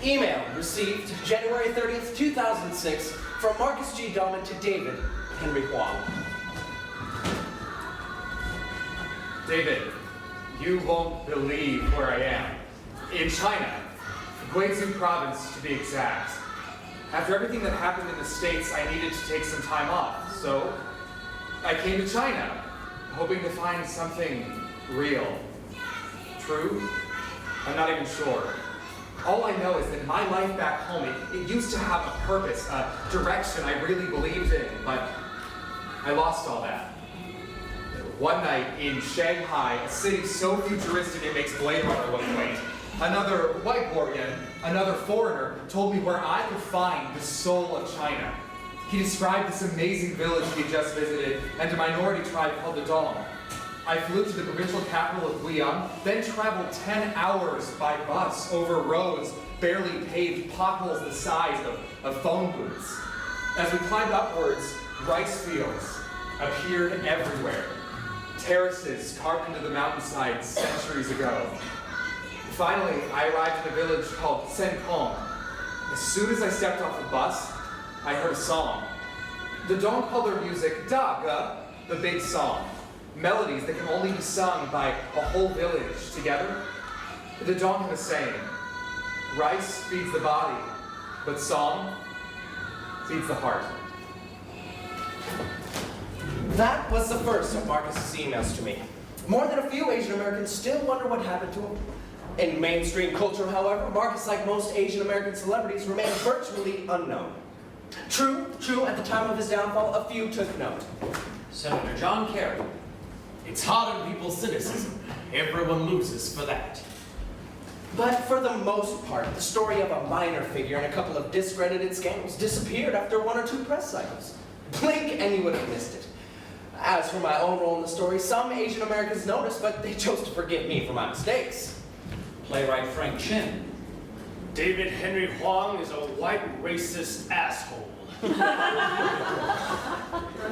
Email received January 30th, 2006 from Marcus G. Dahman to David Henry Huang. David, you won't believe where I am. In China, Guizhou province to be exact. After everything that happened in the States, I needed to take some time off, so I came to China, hoping to find something real. True? I'm not even sure. All I know is that my life back home, it used to have a purpose, a direction I really believed in, but I lost all that. One night in Shanghai, a city so futuristic it makes Blade Runner look quaint, another white warrior, another foreigner, told me where I could find the soul of China. He described this amazing village he had just visited and a minority tribe called the Dong. I flew to the provincial capital of Guiyang, then traveled 10 hours by bus over roads barely paved, potholes the size of phone booths. As we climbed upwards, rice fields appeared everywhere. Terraces carved into the mountainside centuries ago. Finally, I arrived at a village called Senkong. As soon as I stepped off the bus, I heard a song. The Dong call their music Da Ge, the big song. Melodies that can only be sung by a whole village together. The Dong have a saying, rice feeds the body, but song feeds the heart. That was the first of Marcus's emails to me. More than a few Asian Americans still wonder what happened to him. In mainstream culture, however, Marcus, like most Asian American celebrities, remained virtually unknown. True, at the time of his downfall, a few took note. Senator John Kerry. It's hard on people's cynicism. Everyone loses for that. But for the most part, the story of a minor figure and a couple of discredited scandals disappeared after 1 or 2 press cycles. Blink and you would have missed it. As for my own role in the story, some Asian Americans noticed, but they chose to forgive me for my mistakes. Playwright Frank Chin. David Henry Huang is a white racist asshole.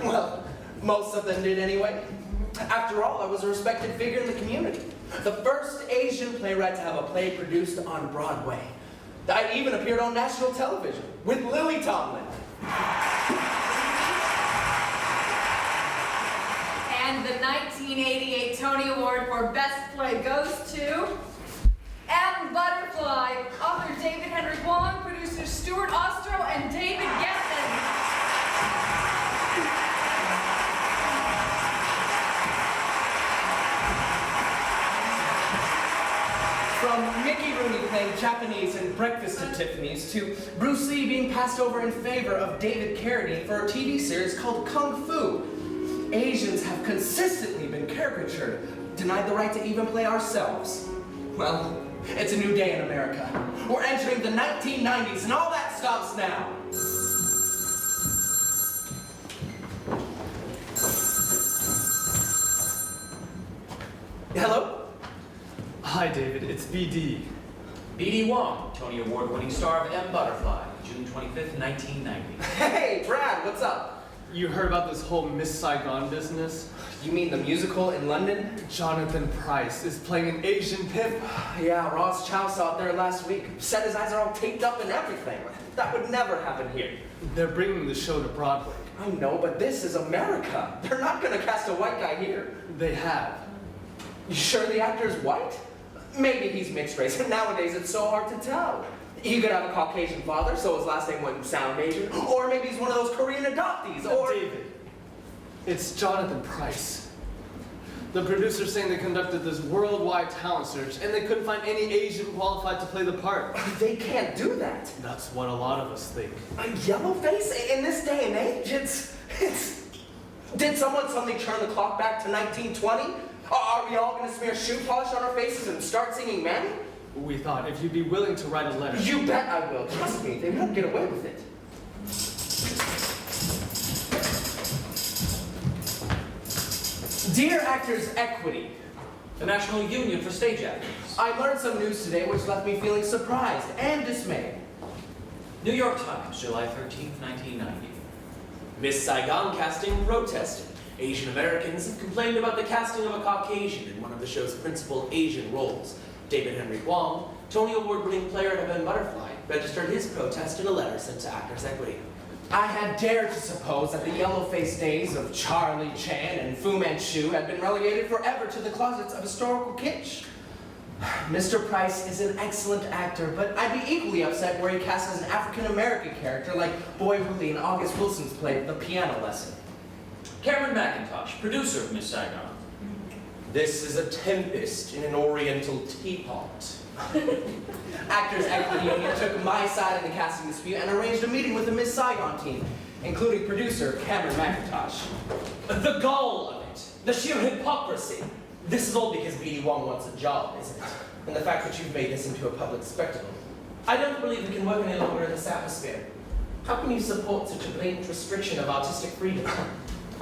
Well, most of them did anyway. After all, I was a respected figure in the community. The first Asian playwright to have a play produced on Broadway. I even appeared on national television with Lily Tomlin. And the 1988 Tony Award for Best Play goes to M. Butterfly, author David Henry Huang, producers Stuart Ostro and David Geffen. From Mickey Rooney playing Japanese in Breakfast at Tiffany's to Bruce Lee being passed over in favor of David Carradine for a TV series called Kung Fu, Asians have consistently been caricatured, denied the right to even play ourselves. Well, it's a new day in America. We're entering the 1990s and all that stops now. Hello? Hi, David. It's BD. B.D. Wong, Tony Award-winning star of M. Butterfly, June 25th, 1990. Hey, Brad, what's up? You heard about this whole Miss Saigon business? You mean the musical in London? Jonathan Pryce is playing an Asian pimp. Yeah, Ross Chow saw it there last week. Said his eyes are all taped up and everything. That would never happen here. They're bringing the show to Broadway. I know, but this is America. They're not gonna cast a white guy here. They have. You sure the actor's white? Maybe he's mixed race, and nowadays it's so hard to tell. He could have a Caucasian father, so his last name wouldn't sound Asian. Or maybe he's one of those Korean adoptees, or... David, it's Jonathan Pryce. The producer's saying they conducted this worldwide talent search, and they couldn't find any Asian qualified to play the part. They can't do that. That's what a lot of us think. A yellow face? In this day and age, it's... Did someone suddenly turn the clock back to 1920? Are we all gonna smear shoe polish on our faces and start singing Mammy? We thought if you'd be willing to write a letter. You bet I will. Trust me, they won't get away with it. Dear Actors Equity, The National Union for Stage Actors. I learned some news today which left me feeling surprised and dismayed. New York Times, July 13th, 1990. Miss Saigon casting protested. Asian Americans have complained about the casting of a Caucasian in one of the show's principal Asian roles. David Henry Huang, Tony Award-winning player and event butterfly, registered his protest in a letter sent to Actors Equity. I had dared to suppose that the yellow-faced days of Charlie Chan and Fu Manchu had been relegated forever to the closets of historical kitsch. Mr. Price is an excellent actor, but I'd be equally upset were he cast as an African-American character like Boy Woolley in August Wilson's play The Piano Lesson. Cameron McIntosh, producer of Miss Saigon. This is a tempest in an oriental teapot. Actors Equity Union took my side in the casting dispute and arranged a meeting with the Miss Saigon team, including producer Cameron McIntosh. The gall of it, the sheer hypocrisy. This is all because BD Wong wants a job, isn't it? And the fact that you've made this into a public spectacle. I don't believe we can work any longer in this atmosphere. How can you support such a blatant restriction of artistic freedom?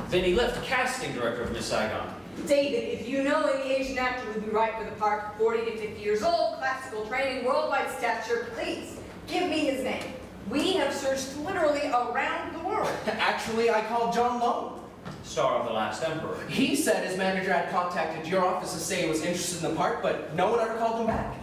Then he left casting director of Miss Saigon. David, if you know any Asian actor would be right for the part, 40 to 50 years old, classical training, worldwide stature, please give me his name. We have searched literally around the world. Actually, I called John Lowe. Star of The Last Emperor. He said his manager had contacted your office to say he was interested in the part, but no one ever called him back.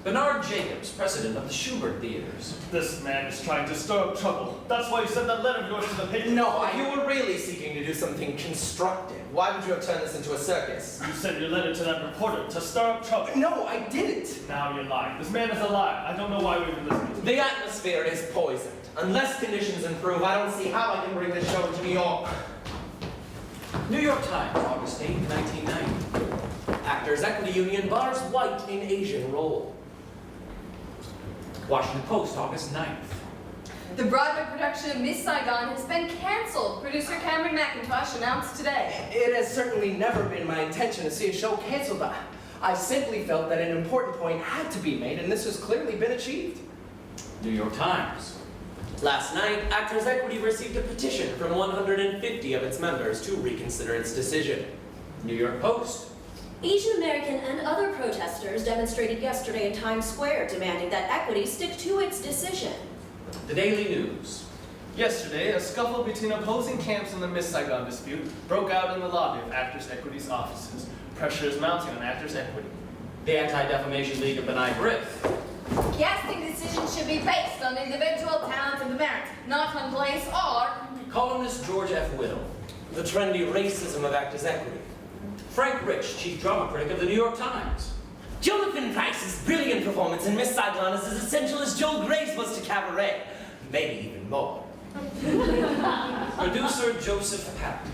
Bernard Jacobs, president of the Schubert Theaters. This man is trying to stir up trouble. That's why you sent that letter of yours to the paper. No, If you were really seeking to do something constructive, why would you have turned this into a circus? You sent your letter to that reporter to stir up trouble. No, I didn't. Now you're lying. This man is a liar. I don't know why we've been listening to him. The atmosphere is poisoned. Unless conditions improve, I don't see how I can bring this show to New York. New York Times, August 8, 1990. Actors Equity Union bars white in Asian role. Washington Post, August 9th. The Broadway production of Miss Saigon has been canceled, producer Cameron McIntosh announced today. It has certainly never been my intention to see a show canceled. I simply felt that an important point had to be made, and this has clearly been achieved. New York Times. Last night, Actors Equity received a petition from 150 of its members to reconsider its decision. New York Post. Asian American and other protesters demonstrated yesterday in Times Square demanding that Equity stick to its decision. The Daily News. Yesterday, a scuffle between opposing camps in the Miss Saigon dispute broke out in the lobby of Actors Equity's offices. Pressure is mounting on Actors Equity. The Anti-Defamation League of Benign Griff. Casting decisions should be based on individual talent and merit, not on place or... Columnist George F. Whittle. The trendy racism of Actors Equity. Frank Rich, chief drama critic of the New York Times. Jonathan Price's brilliant performance in Miss Saigon is as essential as Joel Gray's was to Cabaret. Maybe even more. Producer Joseph Patton.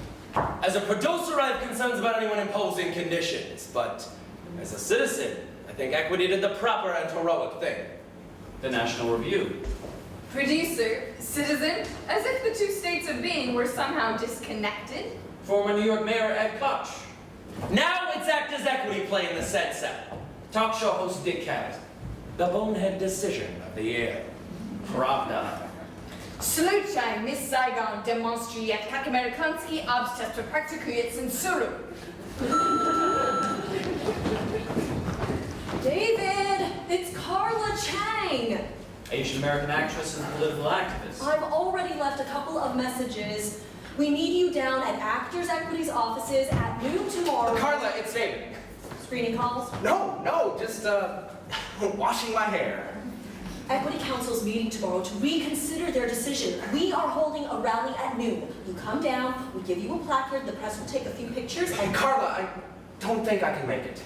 As a producer, I have concerns about anyone imposing conditions, but as a citizen, I think Equity did the proper and heroic thing. The National Review. Producer, citizen, as if the two states of being were somehow disconnected. Former New York Mayor Ed Koch. Now it's Actors Equity playing the censor. Talk show host Dick Cavett. The bonehead decision of the year. Pravda. Sluchaj Miss Saigon demonstruje, jak amerykański obszczep praktykuje cenzurę. David, it's Carla Chang. Asian American actress and political activist. I've already left a couple of messages. We need you down at Actors Equity's offices at noon tomorrow. Carla, it's David. Screening calls? No, just, washing my hair. Equity Council's meeting tomorrow to reconsider their decision. We are holding a rally at noon. You come down, we give you a placard, the press will take a few pictures, and... Carla, I don't think I can make it.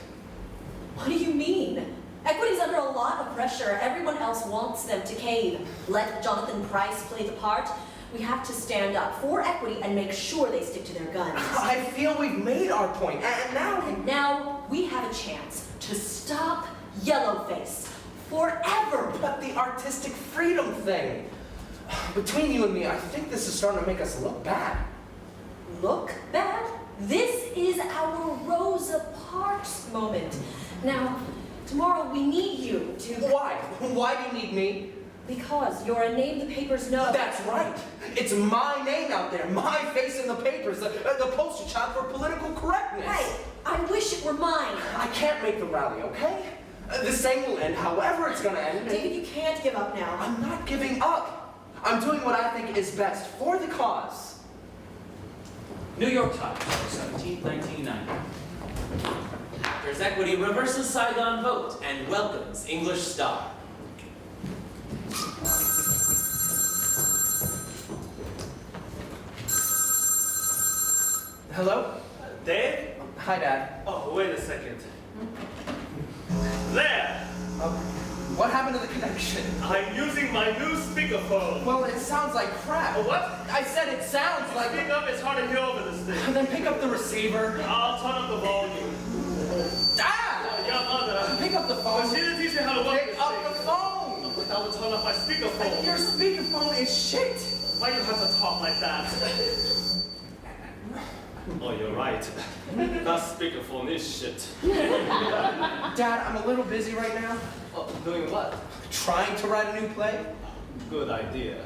What do you mean? Equity's under a lot of pressure. Everyone else wants them to cave. Let Jonathan Price play the part. We have to stand up for Equity and make sure they stick to their guns. I feel we've made our point, and now... And now we have a chance to stop Yellowface forever. But the artistic freedom thing. Between you and me, I think this is starting to make us look bad. Look bad? This is our Rosa Parks moment. Now, tomorrow we need you to... Why? Why do you need me? Because you're a name the papers know. That's right. It's my name out there, my face in the papers, the poster child for political correctness. Hey, I wish it were mine. I can't make the rally, okay? This thing will end however it's gonna end. David, you can't give up now. I'm not giving up. I'm doing what I think is best for the cause. New York Times, 17, 1990. Actors Equity reverses Saigon vote and welcomes English star. Hello? Dave? Hi, Dad. Oh, wait a second. There! What happened to the connection? I'm using my new speakerphone. Well, it sounds like crap. What? I said it sounds like... Speak up, it's hard to hear over this thing. Then pick up the receiver. I'll turn up the volume. Ah! Your mother. Pick up the phone. She didn't teach me how to work Pick this up thing. the phone. But that will turn off my speakerphone. Your speakerphone is shit. Why you have to talk like that? Oh, you're right. That speakerphone is shit. Dad, I'm a little busy right now. Doing what? Trying to write a new play. Good idea.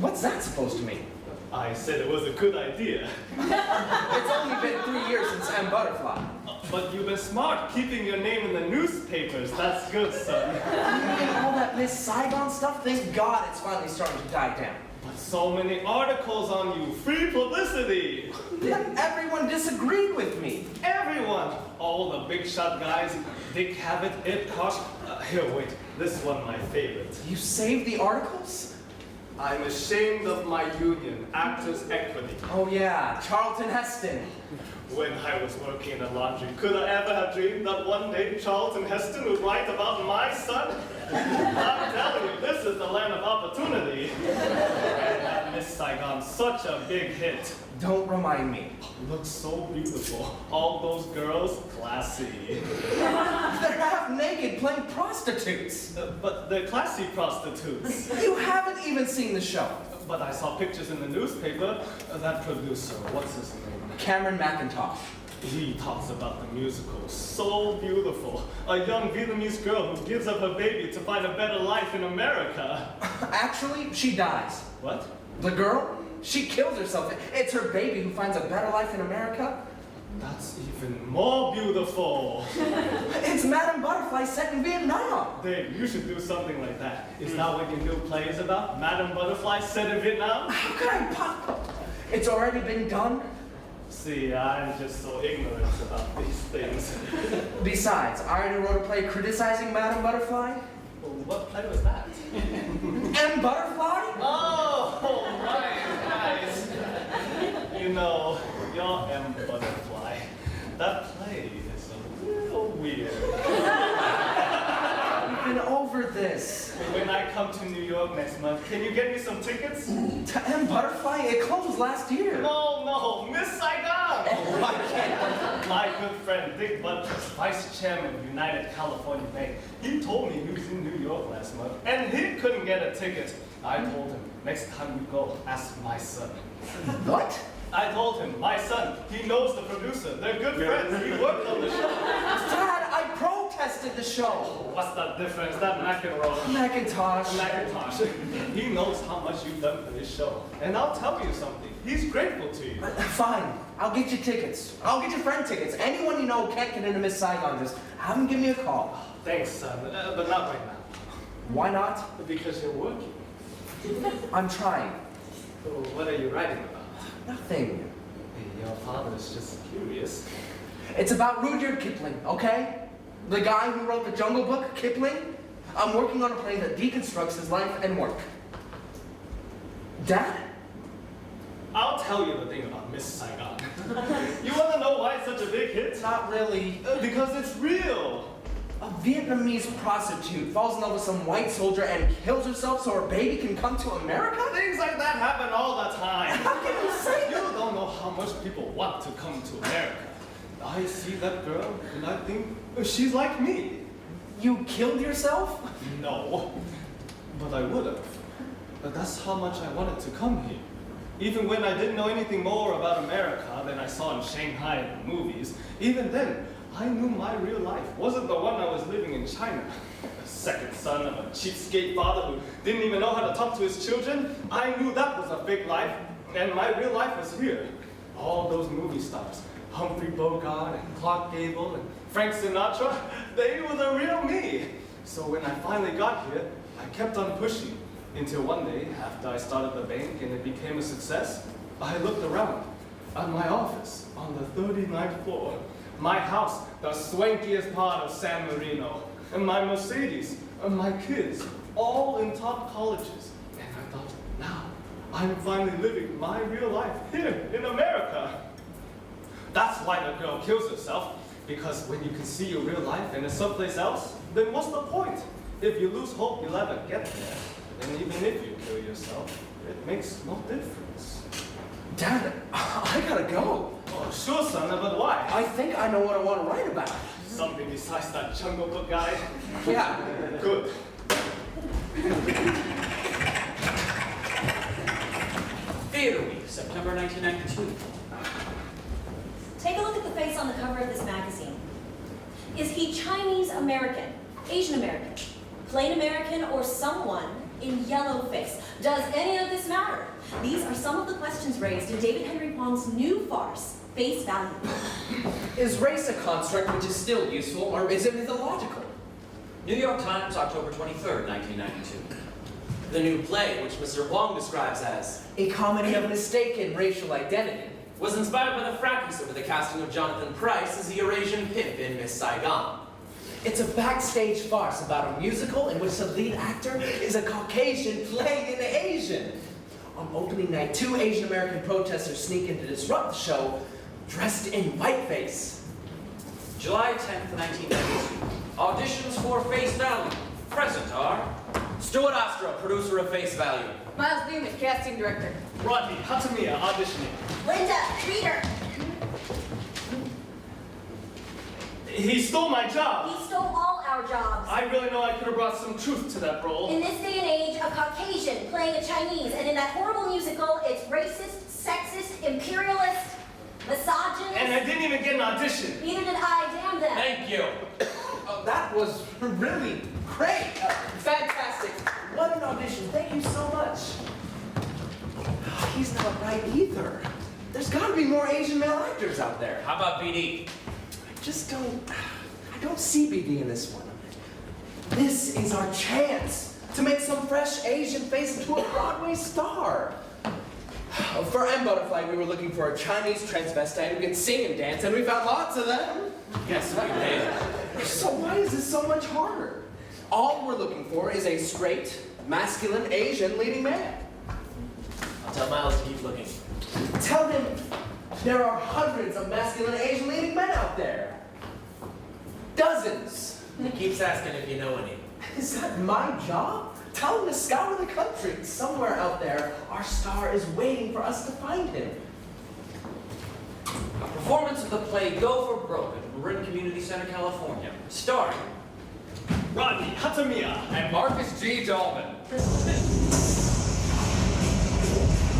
What's that supposed to mean? I said it was a good idea. It's only been 3 years since I'm Butterfly. But you've been smart keeping your name in the newspapers. That's good, son. And all that Miss Saigon stuff, thank God it's finally starting to die down. But so many articles on you. Free publicity. Yet everyone disagreed with me. Everyone. All the big shot guys. Dick Cavett, Ed Koch. Here, wait. This one my favorite. You saved the articles? I'm ashamed of my union, Actors Equity. Oh yeah, Charlton Heston. When I was working in the laundry, could I ever have dreamed that one day Charlton Heston would write about my son? I'm telling you, this is the land of opportunity. And that Miss Saigon, such a big hit. Don't remind me. Looks so beautiful. All those girls, classy. They're half naked playing prostitutes. But they're classy prostitutes. You haven't even seen the show. But I saw pictures in the newspaper. That producer, what's his name? Cameron McIntosh. He talks about the musical. So beautiful. A young Vietnamese girl who gives up her baby to find a better life in America. Actually, she dies. What? The girl? She kills herself. It's her baby who finds a better life in America. That's even more beautiful. It's Madame Butterfly set in Vietnam. Dave, you should do something like that. Is that what your new play is about? Madame Butterfly set in Vietnam? How could I pop? It's already been done. See, I'm just so ignorant about these things. Besides, I already wrote a play criticizing Madame Butterfly. Well, what play was that? M. Butterfly? Oh, right, nice. You know, your M. Butterfly. That play is a little weird. We've been over this. When I come to New York next month, can you get me some tickets? To M. Butterfly? It closed last year. No, Miss Saigon! Oh, I can't. My good friend Dick Buttress, vice chairman of United California Bank, he told me he was in New York last month, and he couldn't get a ticket. I told him, next time you go, ask my son. What? I told him, my son, he knows the producer. They're good friends. He worked on the show. Dad, I protested the show. What's that difference? That McEnroe. Macintosh. He knows how much you've done for this show. And I'll tell you something. He's grateful to you. Fine. I'll get you tickets. I'll get your friend tickets. Anyone you know who can't get into Miss Saigon, just have him give me a call. Thanks, son. But not right now. Why not? Because you're working. I'm trying. So what are you writing about? Nothing. Hey, your father's just curious. It's about Rudyard Kipling, okay? The guy who wrote the Jungle Book, Kipling. I'm working on a play that deconstructs his life and work. Dad? I'll tell you the thing about Miss Saigon. You want to know why it's such a big hit? Not really. Because it's real. A Vietnamese prostitute falls in love with some white soldier and kills herself so her baby can come to America? Things like that happen all the time. How can you say You that? don't know how much people want to come to America. I see that girl and I think she's like me. You killed yourself? No, but I would have. But that's how much I wanted to come here. Even when I didn't know anything more about America than I saw in Shanghai in the movies, even then, I knew my real life wasn't the one I was living in China. A second son of a cheapskate father who didn't even know how to talk to his children. I knew that was a fake life, and my real life was here. All those movie stars, Humphrey Bogart and Clark Gable and Frank Sinatra, they were the real me. So when I finally got here, I kept on pushing. Until one day, after I started the bank and it became a success, I looked around at my office on the 39th floor. My house, the swankiest part of San Marino. And my Mercedes, and my kids, all in top colleges. And I thought, now, I'm finally living my real life here in America. That's why the girl kills herself, because when you can see your real life and it's someplace else, then what's the point? If you lose hope you'll ever get there, then even if you kill yourself, it makes no difference. Dad, I gotta go. Oh, sure, son, but why? I think I know what I want to write about. Something besides that Jungle Book guy? Yeah. Good. Theater Week, September 1992. Take a look at the face on the cover of this magazine. Is he Chinese American, Asian American, plain American, or someone in yellow face? Does any of this matter? These are some of the questions raised in David Henry Hwang's new farce, Face Value. Is race a construct which is still useful, or is it mythological? New York Times, October 23rd, 1992. The new play, which Mr. Hwang describes as A comedy of mistaken racial identity. was inspired by the fracas over the casting of Jonathan Pryce as the Eurasian pimp in Miss Saigon. It's a backstage farce about a musical in which the lead actor is a Caucasian playing an Asian. On opening night, 2 Asian American protesters sneak in to disrupt the show, dressed in whiteface. July 10th, 1992. Auditions for Face Value. Present are Stuart Ostro, producer of Face Value. Miles Newman, casting director. Rodney Hatamiya auditioning. Linda, reader. He stole my job. He stole all our jobs. I really know I could have brought some truth to that role. In this day and age, a Caucasian playing a Chinese, and in that horrible musical, it's racist, sexist, imperialist, misogynist. And I didn't even get an audition. Neither did I, damn them. Thank you. Oh, that was really great. Fantastic. What an audition. Thank you so much. He's not right either. There's got to be more Asian male actors out there. How about BD? I don't see BD in this one. This is our chance to make some fresh Asian face into a Broadway star. For M Butterfly, we were looking for a Chinese transvestite who can sing and dance, and we found lots of them. Yes, we did. So why is this so much harder? All we're looking for is a straight, masculine Asian leading man. I'll tell Miles to keep looking. Tell him there are hundreds of masculine Asian leading men out there. Dozens. He keeps asking if you know any. Is that my job? Tell him to scour the country. Somewhere out there, our star is waiting for us to find him. A performance of the play Go for Broke at Marin Community Center, California. Starring Rodney Hatamiya. And Marcus G. Dolman.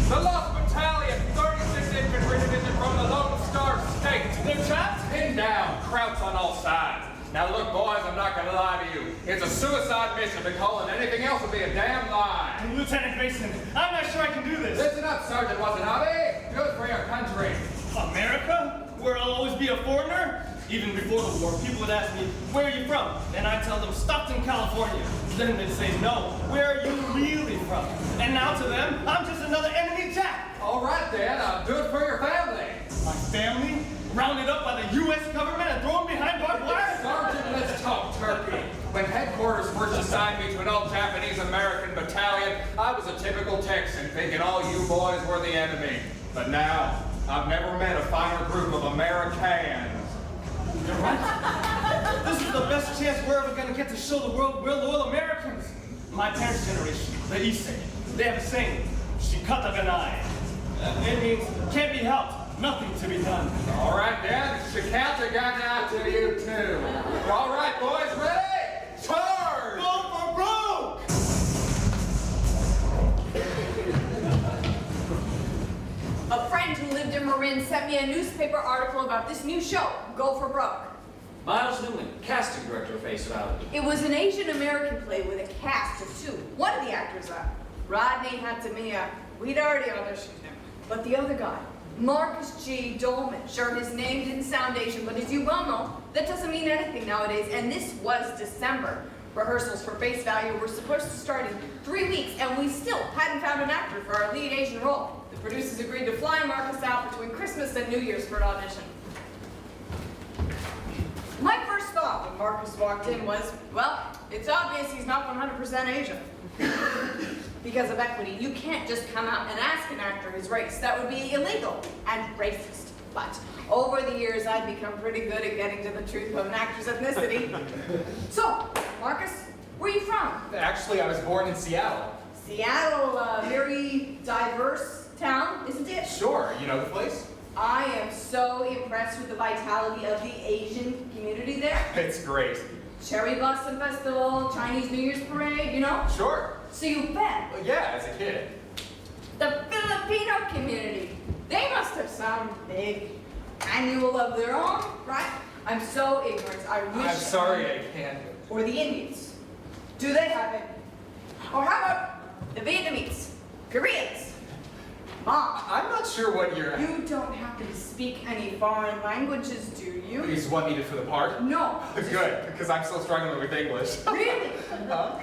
The Lost Battalion, 36th Infantry Division from the Lone Star State. They're trapped, pinned down, crouched on all sides. Now look, boys, I'm not gonna lie to you. It's a suicide mission, but calling anything else would be a damn lie. Lieutenant Mason, I'm not sure I can do this. Listen up, Sergeant Watanabe. Do it for your country. America? Where I'll always be a foreigner? Even before the war, people would ask me, where are you from? And I'd tell them, Stockton, California. Then they'd say, no, where are you really from? And now to them, I'm just another enemy Jack. All right, then, I'll do it for your family. My family? Rounded up by the U.S. government and thrown behind barbed wire? Sergeant, let's talk turkey. When headquarters first assigned me to an all-Japanese-American battalion, I was a typical Texan, thinking all you boys were the enemy. But now, I've never met a finer group of Americans. You're right. This is the best chance we're ever going to get to show the world we're loyal Americans. My parents' generation, the Issei, they have a saying, shikata ga nai. It means, can't be helped, nothing to be done. All right, then, shikata ga na to you too. All right, boys, ready? Charge! Go for broke! A friend who lived in Marin sent me a newspaper article about this new show, Go for Broke. Miles Newman, casting director of Face Value. It was an Asian American play with a cast of 2. One of the actors, Rodney Hatamiya, we'd already auditioned him. But the other guy, Marcus G. Dolman, sure his name didn't sound Asian, but as you well know, that doesn't mean anything nowadays, and this was December. Rehearsals for Face Value were supposed to start in 3 weeks, and we still hadn't found an actor for our lead Asian role. The producers agreed to fly Marcus out between Christmas and New Year's for an audition. My first thought when Marcus walked in was, well, it's obvious he's not 100% Asian. Because of equity, you can't just come out and ask an actor his race. That would be illegal and racist. But over the years, I've become pretty good at getting to the truth of an actor's ethnicity. So, Marcus, where are you from? Actually, I was born in Seattle. Seattle, a very diverse town, isn't it? Sure, you know the place? I am so impressed with the vitality of the Asian community there. It's great. Cherry Blossom Festival, Chinese New Year's Parade, you know? Sure. So you've been. Well, yeah, as a kid. The Filipino community, they must have some big annual of their own, right? I'm so ignorant, I wish. I'm sorry, I can't. Or the Indians. Do they have it? Or how about the Vietnamese, Koreans? Mom, I'm not sure what you're... you don't happen to speak any foreign languages, do you? Is what needed for the part? No. Good, because I'm still struggling with English. Really? Huh?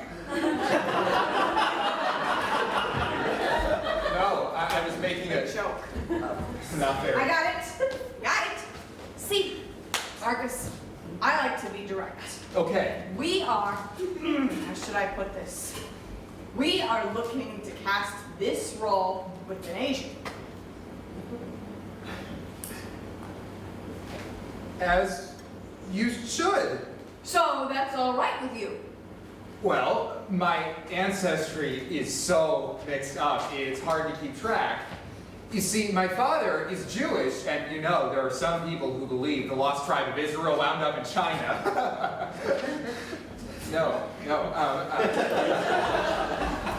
No, I was making a Joke. Not fair. I got it. Got it. See, Marcus, I like to be direct. Okay. We are, how should I put this? We are looking to cast this role with an Asian. As you should. So that's all right with you. Well, my ancestry is so mixed up, it's hard to keep track. You see, my father is Jewish, and you know, there are some people who believe the lost tribe of Israel wound up in China.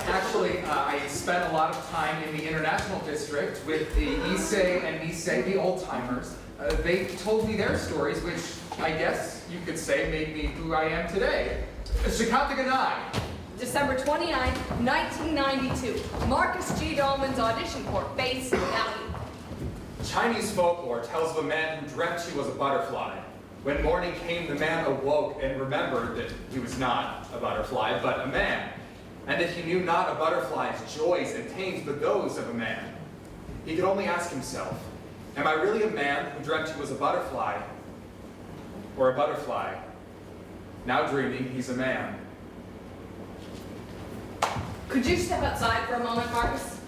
Actually, I spent a lot of time in the international district with the Issei and Nisei, the old-timers. They told me their stories, which I guess you could say made me who I am today. Shikata Ganai. December 29, 1992. Marcus G. Dolman's audition for Face Value. Chinese folklore tells of a man who dreamt he was a butterfly. When morning came, the man awoke and remembered that he was not a butterfly, but a man, and that he knew not a butterfly's joys and pains, but those of a man. He could only ask himself, am I really a man who dreamt he was a butterfly, or a butterfly? Now dreaming he's a man. Could you step outside for a moment, Marcus?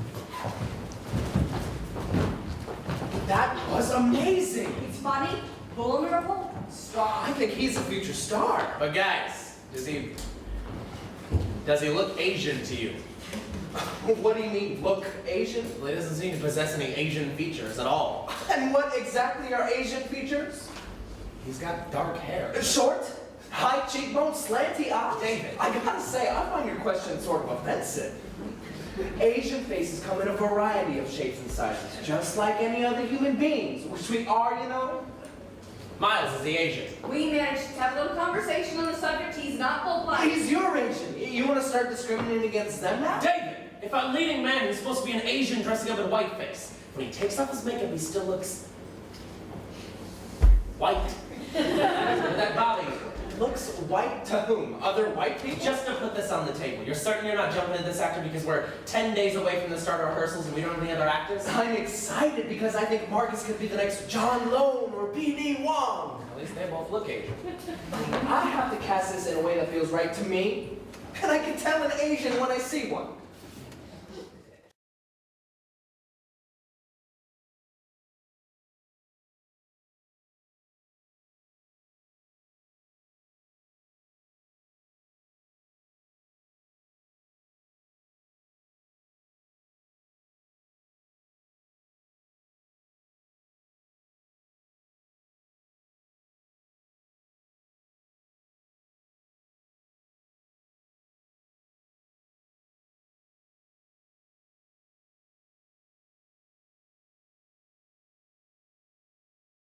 That was amazing. He's funny, vulnerable, strong. I think he's a future star. But guys, does he look Asian to you? What do you mean, look Asian? Well, he doesn't seem to possess any Asian features at all. And what exactly are Asian features? He's got dark hair. Short, high cheekbones, slanty eyes. David. I gotta say, I find your question sort of offensive. Asian faces come in a variety of shapes and sizes, just like any other human beings, which we are, you know. Miles is the Asian. We managed to have a little conversation on the subject. He's not full-blooded. He's your Asian. You want to start discriminating against them now? David, if a leading man is supposed to be an Asian dressing up in whiteface, when he takes off his makeup, he still looks white. That body Looks white to whom? Other white people? Just to put this on the table, you're certain you're not jumping at this actor because we're 10 days away from the start of rehearsals and we don't have any other actors? I'm excited because I think Marcus could be the next John Lone or B.D. Wong. At least they both look Asian. I have to cast this in a way that feels right to me, and I can tell an Asian when I see one.